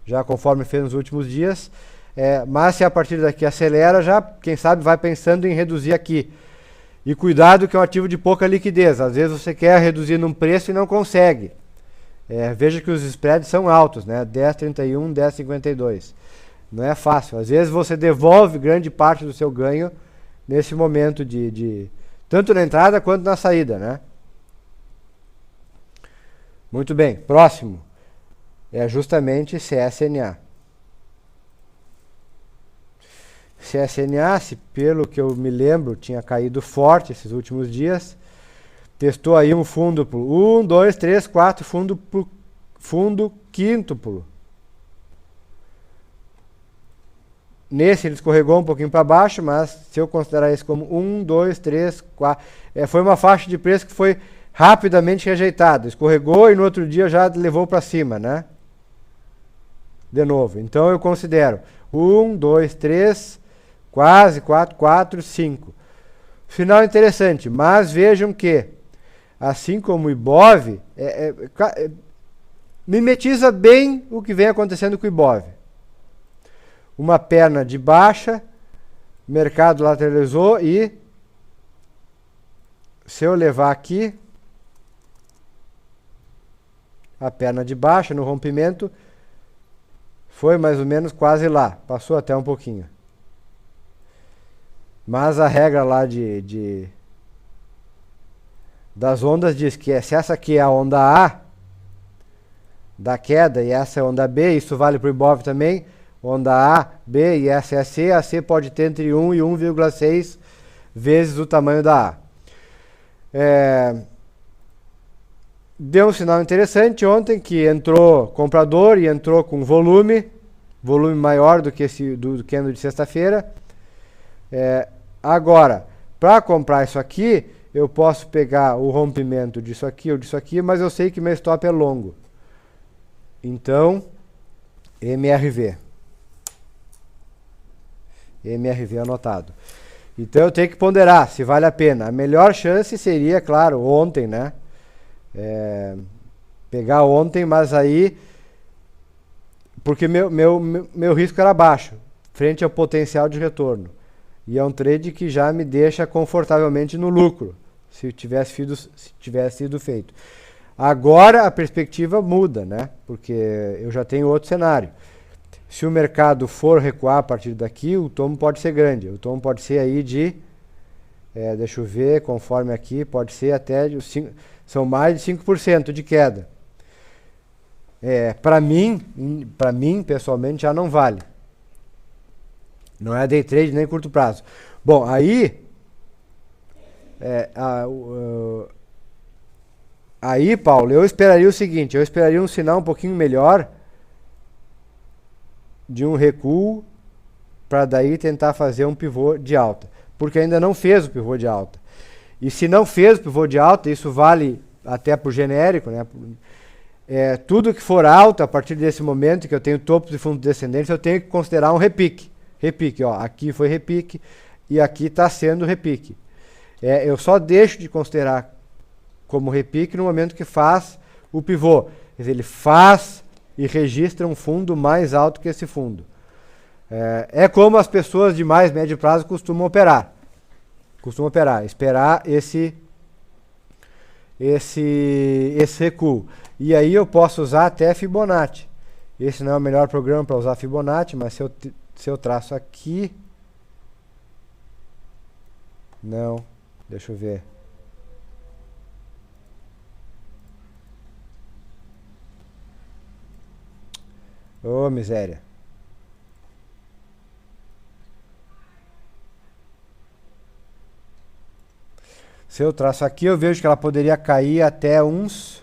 já conforme fez nos últimos dias. Mas se a partir daqui acelera, já, quem sabe, vai pensando em reduzir aqui. E cuidado que é um ativo de pouca liquidez. Às vezes você quer reduzir num preço e não consegue. Veja que os spreads são altos, né? 10,31, 10,52. Não é fácil. Às vezes você devolve grande parte do seu ganho nesse momento tanto na entrada quanto na saída, né? Muito bem. Próximo. É justamente CSNA. CSNA, pelo que eu me lembro, tinha caído forte esses últimos dias. Testou aí um fundo 1, 2, 3, 4, fundo quíntuplo. Nesse ele escorregou um pouquinho para baixo, mas se eu considerar esse como 1, 2, 3, 4... foi uma faixa de preço que foi rapidamente rejeitada. Escorregou e no outro dia já levou para cima, né? De novo. Então eu considero 1, 2, 3, quase 4, 4, 5. Final interessante, mas vejam que, assim como o Ibov, mimetiza bem o que vem acontecendo com o Ibov. Uma perna de baixa, mercado lateralizou e, se eu levar aqui, a perna de baixa no rompimento, foi mais ou menos quase lá, passou até um pouquinho. Mas a regra lá das ondas diz que se essa aqui é a onda A da queda e essa é a onda B, isso vale para o Ibov também, onda A, B e essa é a C pode ter entre 1 e 1,6 vezes o tamanho da A. Deu um sinal interessante ontem que entrou comprador e entrou com volume maior do que no de sexta-feira. Agora, para comprar isso aqui, eu posso pegar o rompimento disso aqui ou disso aqui, mas eu sei que meu stop é longo. Então, MRV anotado. Então eu tenho que ponderar se vale a pena. A melhor chance seria, claro, ontem, né? Pegar ontem, mas aí... Porque meu risco era baixo, frente ao potencial de retorno. E é um trade que já me deixa confortavelmente no lucro, se tivesse sido feito. Agora a perspectiva muda, né? Porque eu já tenho outro cenário. Se o mercado for recuar a partir daqui, o tomo pode ser grande. O tomo pode ser aí deixa eu ver, conforme aqui, pode ser até são mais de 5% de queda. Para mim, pessoalmente, já não vale. Não é day trade nem curto prazo. Bom, aí... Aí, Paulo, eu esperaria o seguinte, eu esperaria um sinal um pouquinho melhor de um recuo para daí tentar fazer um pivô de alta. Porque ainda não fez o pivô de alta. E se não fez o pivô de alta, isso vale até para o genérico, né? Tudo que for alto a partir desse momento que eu tenho topo de fundo descendente, eu tenho que considerar um repique. Repique, ó, aqui foi repique e aqui está sendo repique. Eu só deixo de considerar como repique no momento que faz o pivô. Quer dizer, ele faz e registra um fundo mais alto que esse fundo. É como as pessoas de mais médio prazo costumam operar. Esperar esse recuo. E aí eu posso usar até Fibonacci. Esse não é o melhor programa para usar Fibonacci, mas se eu traço aqui... Não, deixa eu ver. Ô, miséria. Se eu traço aqui, eu vejo que ela poderia cair até uns...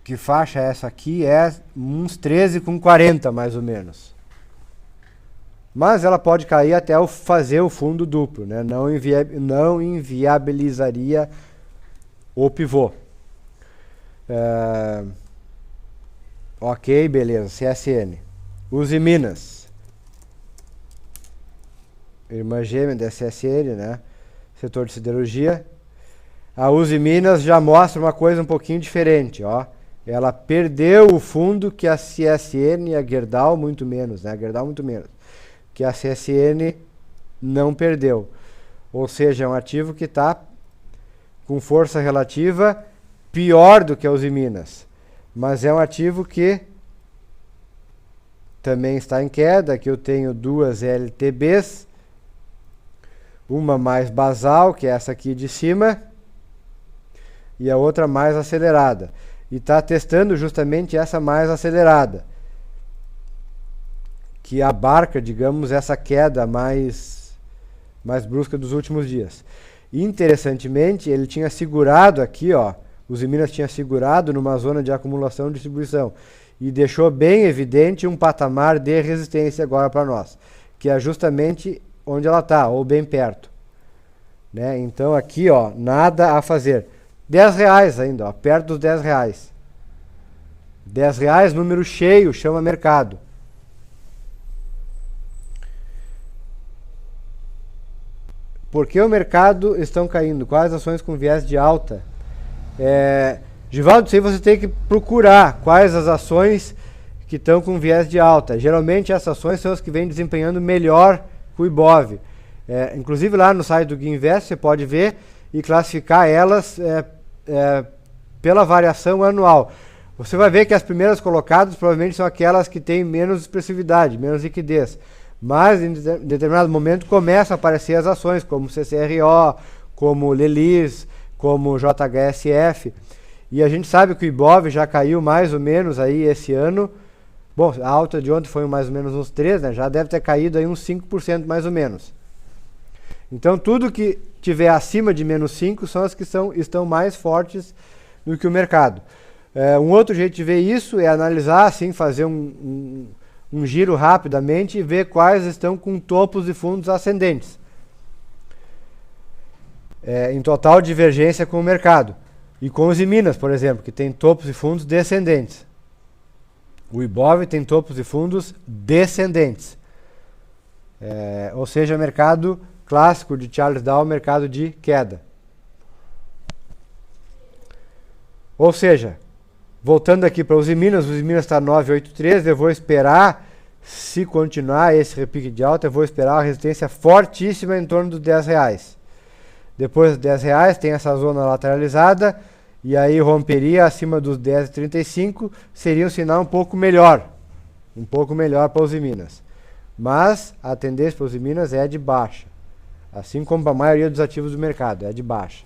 Que faixa é essa aqui? É uns 13,40 mais ou menos. Mas ela pode cair até fazer o fundo duplo, né? Não inviabilizaria o pivô. Ok, beleza. CSN. Use Minas. Irmã gêmea da CSN, né? Setor de siderurgia. A Uzi Minas já mostra uma coisa um pouquinho diferente, ó. Ela perdeu o fundo que a CSN e a Gerdau muito menos, né? A Gerdau muito menos. Que a CSN não perdeu. Ou seja, é um ativo que está com força relativa pior do que a Uzi Minas. Mas é um ativo que também está em queda. Aqui eu tenho duas LTBs. Uma mais basal, que é essa aqui de cima, e a outra mais acelerada. E está testando justamente essa mais acelerada, que abarca, digamos, essa queda mais brusca dos últimos dias. Interessantemente, ele tinha segurado aqui, ó, os Minas tinha segurado numa zona de acumulação e distribuição, e deixou bem evidente um patamar de resistência agora para nós, que é justamente onde ela está, ou bem perto. Né? Então aqui, ó, nada a fazer. R$10 ainda, ó, perto dos R$10. R$10, número cheio, chama mercado. Por que o mercado estão caindo? Quais ações com viés de alta? Givaldo, isso aí você tem que procurar quais as ações que estão com viés de alta. Geralmente essas ações são as que vêm desempenhando melhor que o Ibov. Inclusive lá no site do Guinvest você pode ver e classificar elas pela variação anual. Você vai ver que as primeiras colocadas provavelmente são aquelas que têm menos expressividade, menos liquidez. Mas em determinado momento começam a aparecer as ações como CCRO, como Lelis, como JHSF. E a gente sabe que o Ibov já caiu mais ou menos aí esse ano. Bom, a alta de ontem foi mais ou menos uns 3, né? Já deve ter caído aí uns 5% mais ou menos. Então tudo que tiver acima de menos 5 são as que estão mais fortes do que o mercado. Um outro jeito de ver isso é analisar, assim, fazer um giro rapidamente e ver quais estão com topos e fundos ascendentes. Em total divergência com o mercado. E com os Minas, por exemplo, que tem topos e fundos descendentes. O Ibov tem topos e fundos descendentes. Ou seja, mercado clássico de Charles Dow, mercado de queda. Ou seja, voltando aqui para os Minas está 983, eu vou esperar, se continuar esse repique de alta, eu vou esperar uma resistência fortíssima em torno dos R$10. Depois dos R$10 tem essa zona lateralizada, e aí romperia acima dos 10,35, seria um sinal um pouco melhor para os Minas. Mas a tendência para os Minas é de baixa, assim como a maioria dos ativos do mercado, é de baixa.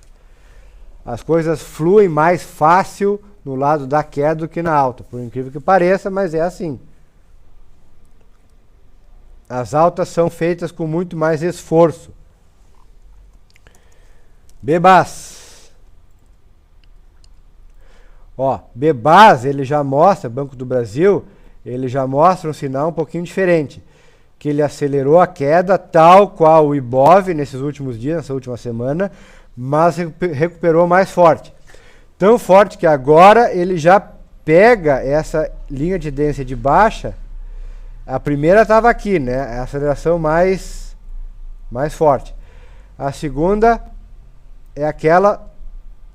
As coisas fluem mais fácil no lado da queda do que na alta, por incrível que pareça, mas é assim. As altas são feitas com muito mais esforço. Bebas. Ó, Bebas, ele já mostra, Banco do Brasil, ele já mostra um sinal um pouquinho diferente. Que ele acelerou a queda, tal qual o Ibov nesses últimos dias, nessa última semana, mas recuperou mais forte. Tão forte que agora ele já pega essa linha de tendência de baixa. A primeira estava aqui, né? A aceleração mais forte. A segunda é aquela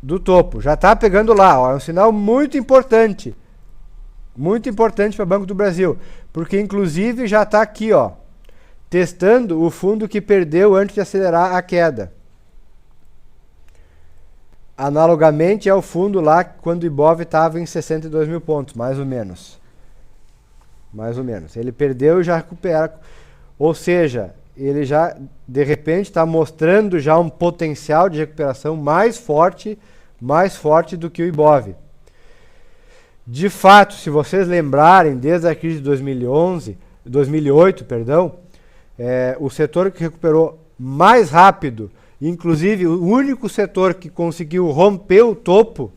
do topo. Já está pegando lá, ó, é um sinal muito importante. Muito importante para o Banco do Brasil. Porque inclusive já está aqui, ó, testando o fundo que perdeu antes de acelerar a queda. Analogamente é o fundo lá quando o Ibov estava em 62 mil pontos, mais ou menos. Mais ou menos. Ele perdeu e já recupera. Ou seja, ele já, de repente, está mostrando já um potencial de recuperação mais forte do que o Ibov. De fato, se vocês lembrarem, desde a crise de 2008, o setor que recuperou mais rápido, inclusive o único setor que conseguiu romper o topo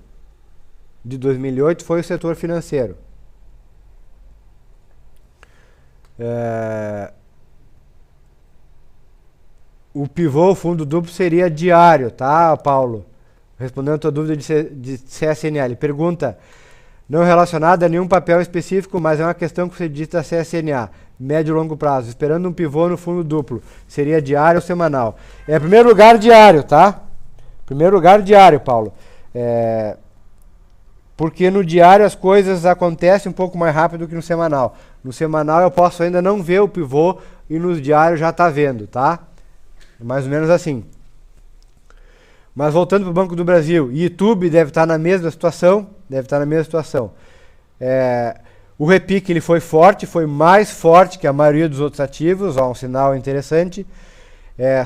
de 2008 foi o setor financeiro. O pivô, o fundo duplo, seria diário, tá, Paulo? Respondendo a tua dúvida de CSNA. Pergunta, não relacionada a nenhum papel específico, mas é uma questão que você diz da CSNA, médio e longo prazo, esperando um pivô no fundo duplo, seria diário ou semanal? Em primeiro lugar, diário, tá? Primeiro lugar, diário, Paulo. Porque no diário as coisas acontecem um pouco mais rápido que no semanal. No semanal eu posso ainda não ver o pivô e no diário já está vendo, tá? É mais ou menos assim. Mas voltando para o Banco do Brasil, YouTube deve estar na mesma situação, o repique ele foi forte, foi mais forte que a maioria dos outros ativos, ó, um sinal interessante.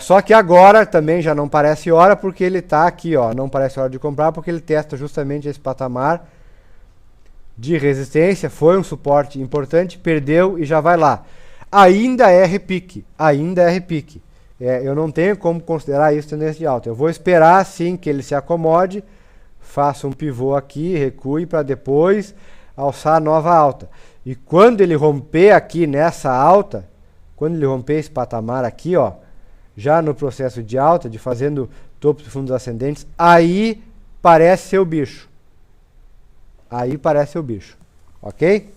Só que agora também já não parece hora, porque ele está aqui, ó, não parece hora de comprar, porque ele testa justamente esse patamar de resistência, foi um suporte importante, perdeu e já vai lá. Ainda é repique. Eu não tenho como considerar isso tendência de alta. Eu vou esperar sim que ele se acomode, faça um pivô aqui, recue para depois alçar a nova alta. E quando ele romper aqui nessa alta, quando ele romper esse patamar aqui, ó, já no processo de alta, de fazendo topos e fundos ascendentes, aí parece ser o bicho. Ok?